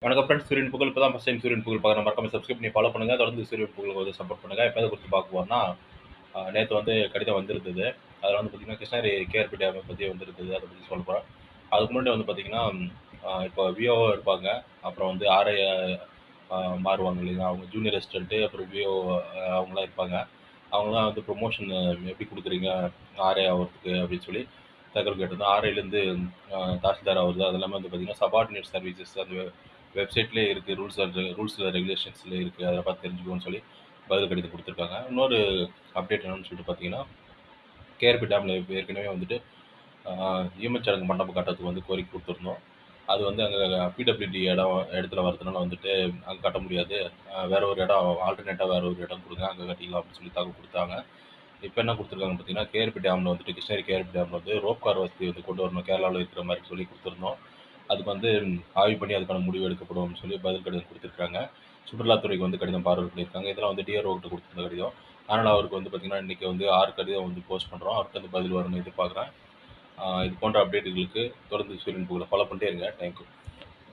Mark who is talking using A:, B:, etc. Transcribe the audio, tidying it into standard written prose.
A: வணக்கம் ஃப்ரெண்ட்ஸ். சூரியன் புகழ் இப்போ தான் ஃபர்ஸ்ட் டைம் சூரியன் புகழ் பார்க்குறேன். மறக்காம சப்ஸ்கிரைப் பண்ணி ஃபாலோ பண்ணுங்க. தொடர்ந்து சூரியன் புகழுக்கு வந்து சப்போர்ட் பண்ணுங்க. இப்போ எதை குறித்து பார்க்க போறோம்னா, நேத்து வந்து கடிதம் வந்திருந்தது. அதில வந்து பார்த்தீங்கன்னா, கிருஷ்ணகிரி கேஆர்பி டேம பத்தி வந்திருந்தது. அத பத்தி சொல்ல போறேன். அதுக்கு முன்னாடி வந்து பார்த்தீங்கன்னா, இப்போ விஓஓ இருப்பாங்க. அப்புறம் வந்து ஆர்ஐ மாறுவாங்க இல்லைங்களா? அவங்க ஜூனியர் அசிஸ்டன்ட் அப்புறம் விஓ அவங்கலாம் இருப்பாங்க. அவங்கலாம் வந்து ப்ரொமோஷன் எப்படி குடுக்குறீங்க? ஆர்ஐ ஆவறதுக்கு அப்படின்னு சொல்லி தகவல் கேட்டிருந்தோம். ஆர்ஐலேருந்து தாசில்தார் ஆவுறது அது எல்லாமே வந்து பார்த்தீங்கன்னா, சபார்டினேட் சர்வீசஸ் அந்த வெப்சைட்லயே இருக்கு. ரூல்ஸ் ரெகுலேஷன்ஸ்ல இருக்கு. அத பார்த்து தெரிஞ்சுக்கோன்னு சொல்லி பதில் கடிதம் குடுத்துருக்காங்க. இன்னொரு அப்டேட் என்னன்னு சொல்லிட்டு பார்த்தீங்கன்னா, கேஆர்பி டேம்ல இப்ப ஏற்கனவே வந்துட்டு ஆ ஈமச்சடங்கு மண்டபம் கட்டுறதுக்கு வந்து கோரிக்கை குடுத்துருந்தோம். அது வந்து அங்க பிடபிள்யூடி இடத்துல வரதுனால வந்துட்டு அங்க கட்ட முடியாது. வேற ஒரு இடம் ஆல்டர்னேட்டா வேற ஒரு இடம் குடுங்க. அங்க கட்டிக்கலாம் அப்படின்னு சொல்லி தகவல் குடுத்தாங்க. இப்ப என்ன குடுத்துருக்காங்கன்னு பார்த்தீங்கன்னா, கேஆர்பி டேம்ல வந்துட்டு கிருஷ்ணகிரி கேஆர்பி டேம்ல வந்து ரோப் கார் வசதி வந்து கொண்டு வரணும். கேரளாவுல இருக்கிற மாரி சொல்லி குடுத்துருந்தோம். அதுக்கு வந்து ஆய்வு பண்ணி அதுக்கான முடிவு எடுக்கப்படும் அப்படின்னு சொல்லி பதில் கடிதம் குடுத்துருக்காங்க. சுற்றுலாத்துறைக்கு வந்து கடிதம் பார்வல் பண்ணியிருக்காங்க. இதெல்லாம் வந்து டிஆர்ஓ கிட்ட குடுத்திருந்த கடிதம். அதனால அவருக்கு வந்து பார்த்தீங்கன்னா, இன்னைக்கு வந்து 6 கடிதம் வந்து போஸ்ட் பண்றோம். அவருக்கு வந்து பதில் வரும்னு எதிர்பார்க்குறேன். இது போன்ற அப்டேட்டுகளுக்கு தொடர்ந்து சூரியன் புகழ ஃபாலோ பண்ணிட்டே இருங்க. Thank you.